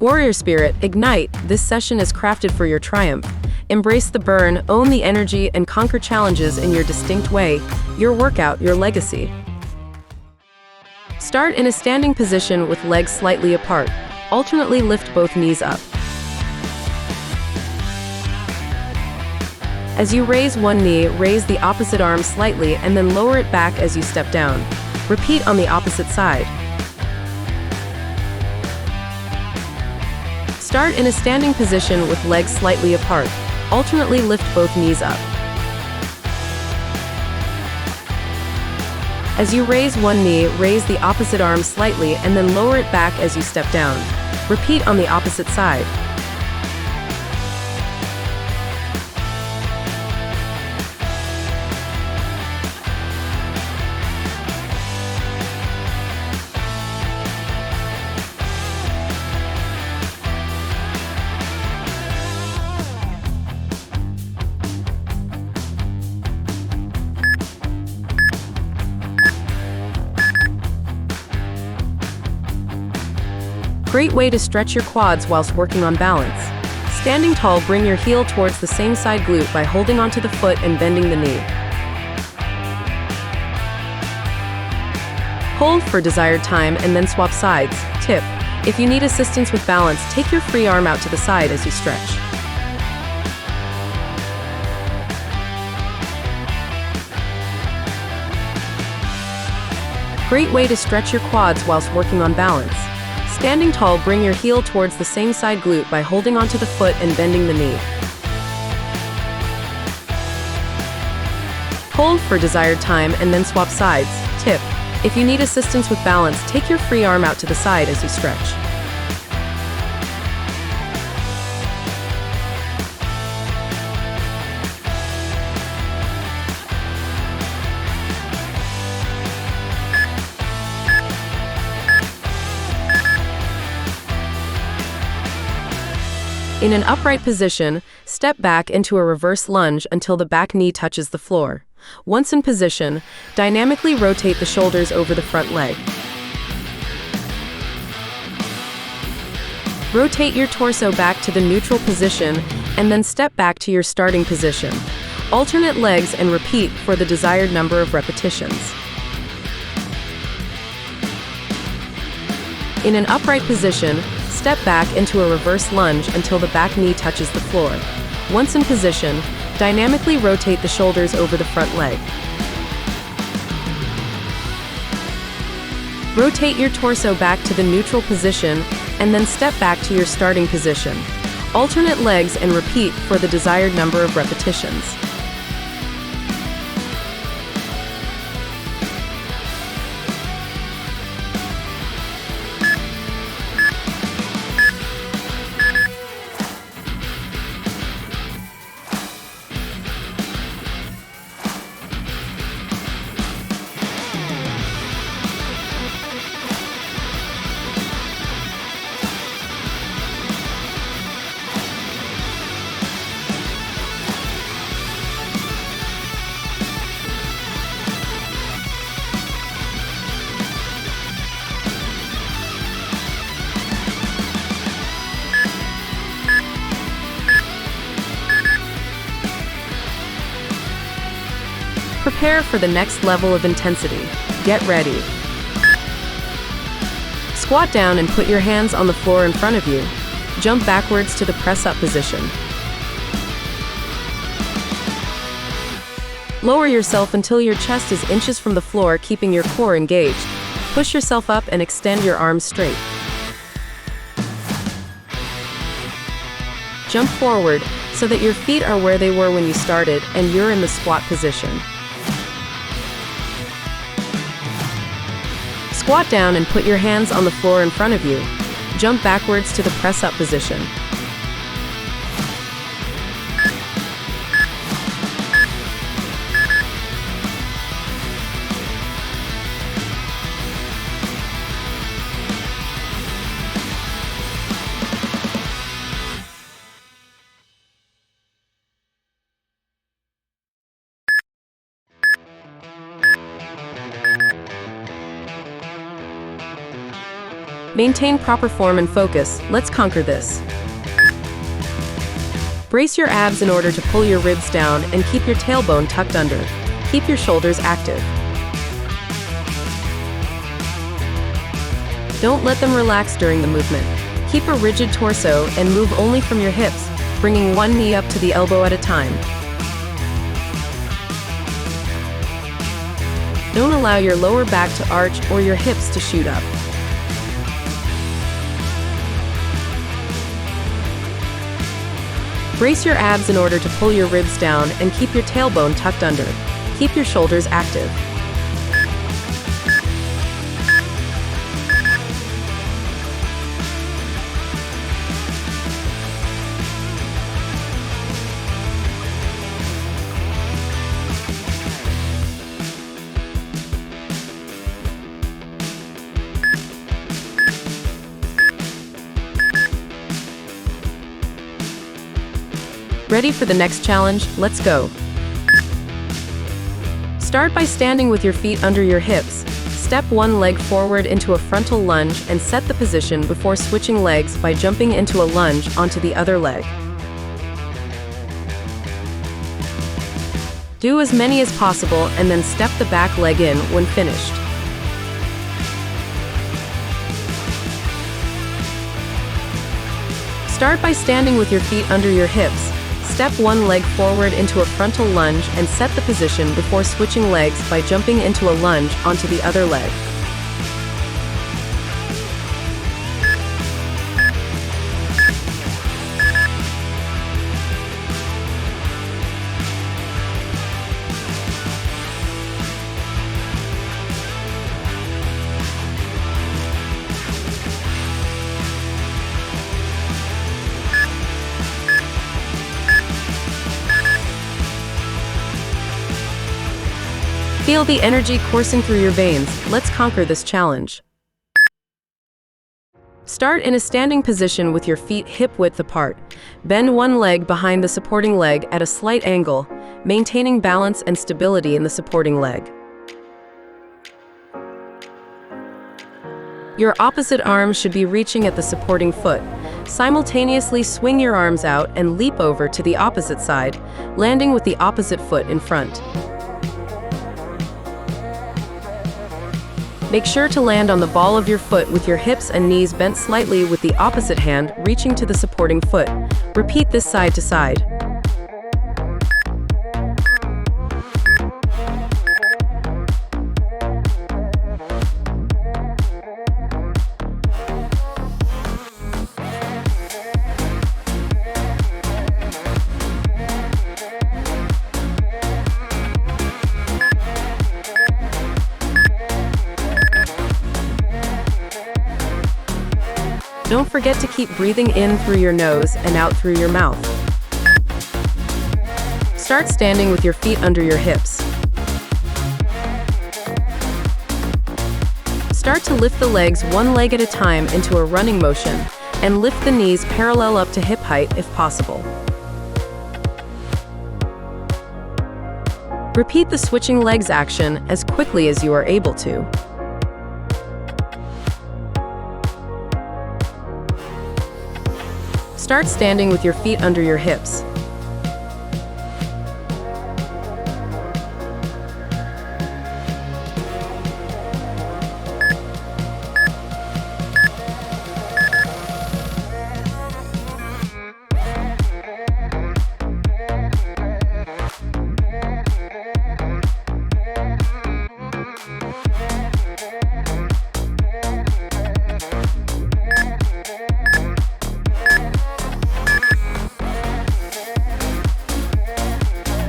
Warrior Spirit, ignite. This session is crafted for your triumph. Embrace the burn, own the energy, and conquer challenges in your distinct way. Your workout, your legacy. Start in a standing position with legs slightly apart. Alternately lift both knees up. As you raise one knee, raise the opposite arm slightly and then lower it back as you step down. Repeat on the opposite side. Start in a standing position with legs slightly apart. Alternately lift both knees up. As you raise one knee, raise the opposite arm slightly and then lower it back as you step down. Repeat on the opposite side. Great way to stretch your quads whilst working on balance. Standing tall, bring your heel towards the same side glute by holding onto the foot and bending the knee. Hold for desired time and then swap sides. Tip: if you need assistance with balance, take your free arm out to the side as you stretch. Great way to stretch your quads whilst working on balance. Standing tall, bring your heel towards the same side glute by holding onto the foot and bending the knee. Hold for desired time and then swap sides. Tip: if you need assistance with balance, take your free arm out to the side as you stretch. In an upright position, step back into a reverse lunge until the back knee touches the floor. Once in position, dynamically rotate the shoulders over the front leg. Rotate your torso back to the neutral position and then step back to your starting position. Alternate legs and repeat for the desired number of repetitions. In an upright position, step back into a reverse lunge until the back knee touches the floor. Once in position, dynamically rotate the shoulders over the front leg. Rotate your torso back to the neutral position and then step back to your starting position. Alternate legs and repeat for the desired number of repetitions. Prepare for the next level of intensity. Get ready. Squat down and put your hands on the floor in front of you. Jump backwards to the press-up position. Lower yourself until your chest is inches from the floor, keeping your core engaged. Push yourself up and extend your arms straight. Jump forward so that your feet are where they were when you started and you're in the squat position. Squat down and put your hands on the floor in front of you. Jump backwards to the press-up position. Maintain proper form and focus. Let's conquer this. Brace your abs in order to pull your ribs down and keep your tailbone tucked under. Keep your shoulders active. Don't let them relax during the movement. Keep a rigid torso and move only from your hips, bringing one knee up to the elbow at a time. Don't allow your lower back to arch or your hips to shoot up. Brace your abs in order to pull your ribs down and keep your tailbone tucked under. Keep your shoulders active. Ready for the next challenge? Let's go. Start by standing with your feet under your hips. Step one leg forward into a frontal lunge and set the position before switching legs by jumping into a lunge onto the other leg. Do as many as possible and then step the back leg in when finished. Start by standing with your feet under your hips. Step one leg forward into a frontal lunge and set the position before switching legs by jumping into a lunge onto the other leg. Feel the energy coursing through your veins. Let's conquer this challenge. Start in a standing position with your feet hip-width apart. Bend one leg behind the supporting leg at a slight angle, maintaining balance and stability in the supporting leg. Your opposite arm should be reaching at the supporting foot. Simultaneously swing your arms out and leap over to the opposite side, landing with the opposite foot in front. Make sure to land on the ball of your foot with your hips and knees bent slightly with the opposite hand reaching to the supporting foot. Repeat this side to side. Don't forget to keep breathing in through your nose and out through your mouth. Start standing with your feet under your hips. Start to lift the legs one leg at a time into a running motion, and lift the knees parallel up to hip height if possible. Repeat the switching legs action as quickly as you are able to. Start standing with your feet under your hips.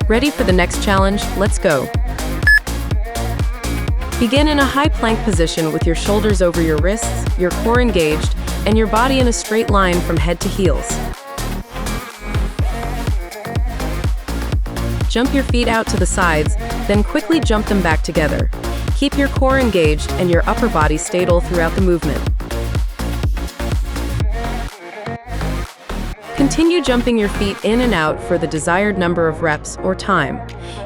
Ready for the next challenge? Let's go. Begin in a high plank position with your shoulders over your wrists, your core engaged, and your body in a straight line from head to heels. Jump your feet out to the sides, then quickly jump them back together. Keep your core engaged and your upper body stable throughout the movement. Continue jumping your feet in and out for the desired number of reps or time.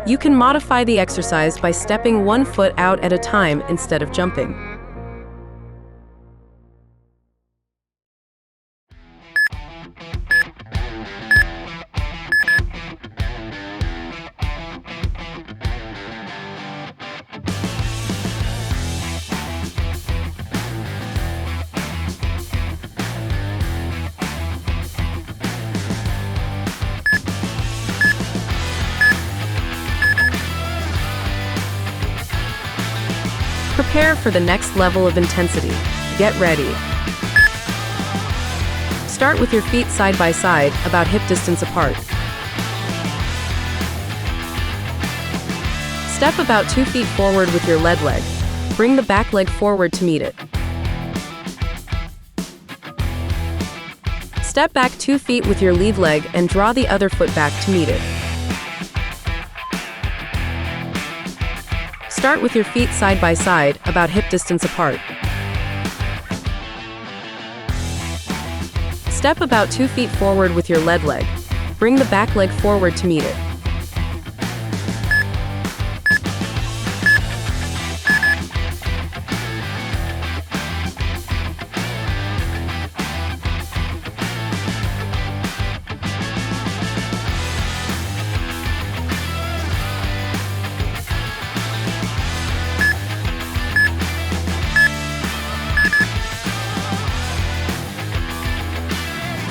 You can modify the exercise by stepping one foot out at a time instead of jumping. Prepare for the next level of intensity. Get ready. Start with your feet side by side, about hip distance apart. Step about 2 feet forward with your lead leg. Bring the back leg forward to meet it. Step back 2 feet with your lead leg and draw the other foot back to meet it. Start with your feet side by side, about hip distance apart. Step about 2 feet forward with your lead leg. Bring the back leg forward to meet it.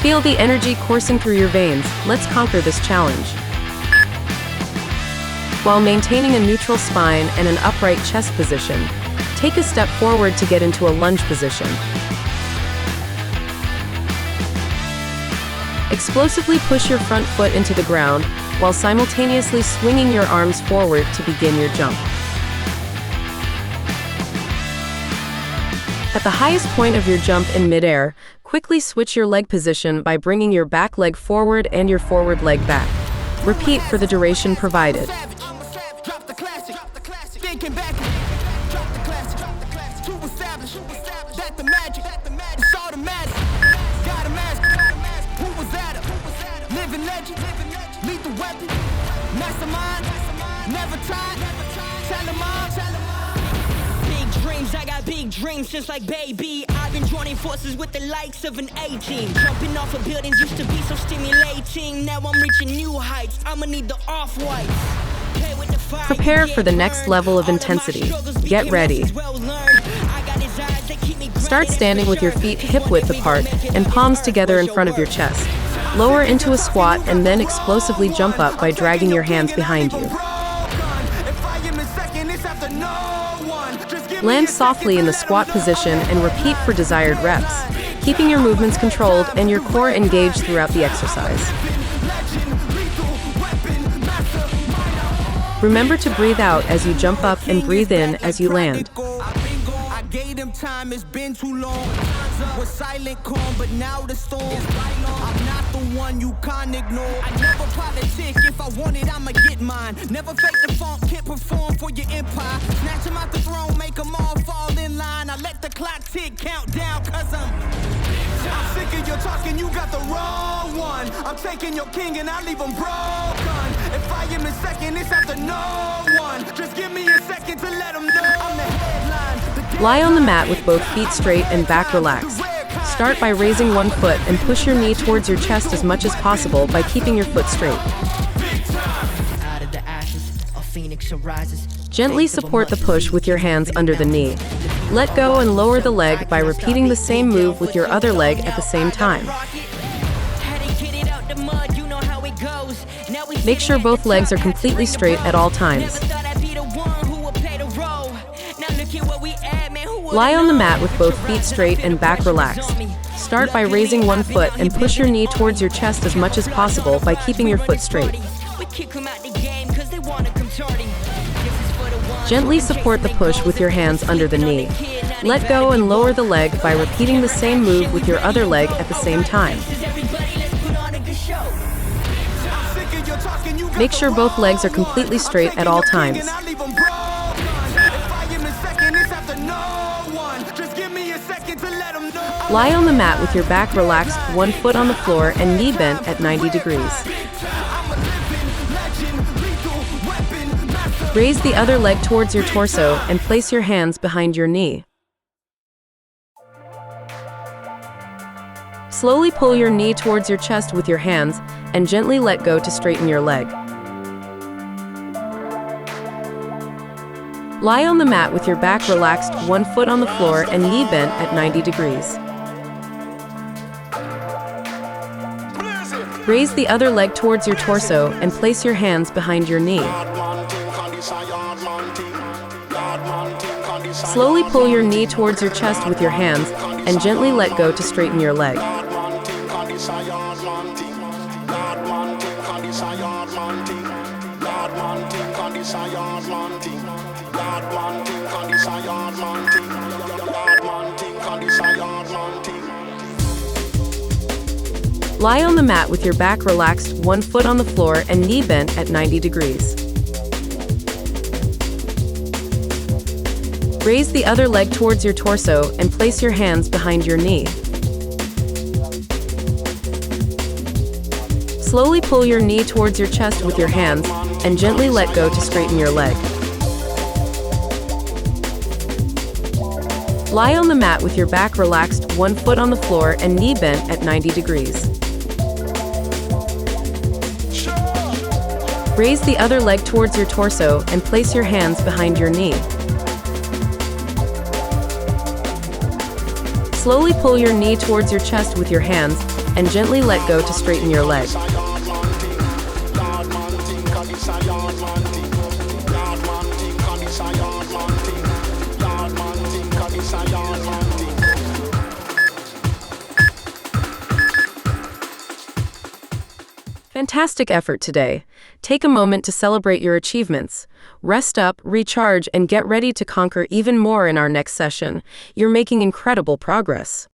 Feel the energy coursing through your veins. Let's conquer this challenge. While maintaining a neutral spine and an upright chest position, take a step forward to get into a lunge position. Explosively push your front foot into the ground while simultaneously swinging your arms forward to begin your jump. At the highest point of your jump in midair, quickly switch your leg position by bringing your back leg forward and your forward leg back. Repeat for the duration provided. I got big dreams just like baby. I've been joining forces with the likes of an A-team. Jumping off of buildings used to be so stimulating. Now I'm reaching new heights. I'ma need the off-whites. Prepare for the next level of intensity. Get ready. Start standing with your feet hip-width apart and palms together in front of your chest. Lower into a squat and then explosively jump up by dragging your hands behind you. Land softly in the squat position and repeat for desired reps, keeping your movements controlled and your core engaged throughout the exercise. Remember to breathe out as you jump up and breathe in as you land. Time has been too long. Was silent calm, but now the storm. I'm not the one you can't ignore. I never politic. If I want it, I'ma get mine. Never fake the funk, can't perform for your empire. Snatch them out the throne, make them all fall in line. I let the clock tick, count down, cause I'm sick of your talking, you got the wrong one. I'm taking your king and I leave him broken. If I am in second, it's after no one. Just give me a second to let him know I'm the headline. Lie on the mat with both feet straight and back relaxed. Start by raising one foot and push your knee towards your chest as much as possible by keeping your foot straight. Gently support the push with your hands under the knee. Let go and lower the leg by repeating the same move with your other leg at the same time. Make sure both legs are completely straight at all times. Lie on the mat with both feet straight and back relaxed. Start by raising one foot and push your knee towards your chest as much as possible by keeping your foot straight. Gently support the push with your hands under the knee. Let go and lower the leg by repeating the same move with your other leg at the same time. Make sure both legs are completely straight at all times. Lie on the mat with your back relaxed, one foot on the floor and knee bent at 90 degrees. Raise the other leg towards your torso and place your hands behind your knee. Slowly pull your knee towards your chest with your hands and gently let go to straighten your leg. Lie on the mat with your back relaxed, one foot on the floor and knee bent at 90 degrees. Raise the other leg towards your torso and place your hands behind your knee. Slowly pull your knee towards your chest with your hands and gently let go to straighten your leg. Lie on the mat with your back relaxed, one foot on the floor and knee bent at 90 degrees. Raise the other leg towards your torso and place your hands behind your knee. Slowly pull your knee towards your chest with your hands and gently let go to straighten your leg. Lie on the mat with your back relaxed, one foot on the floor and knee bent at 90 degrees. Raise the other leg towards your torso and place your hands behind your knee. Slowly pull your knee towards your chest with your hands and gently let go to straighten your leg. Fantastic effort today. Take a moment to celebrate your achievements. Rest up, recharge, and get ready to conquer even more in our next session. You're making incredible progress.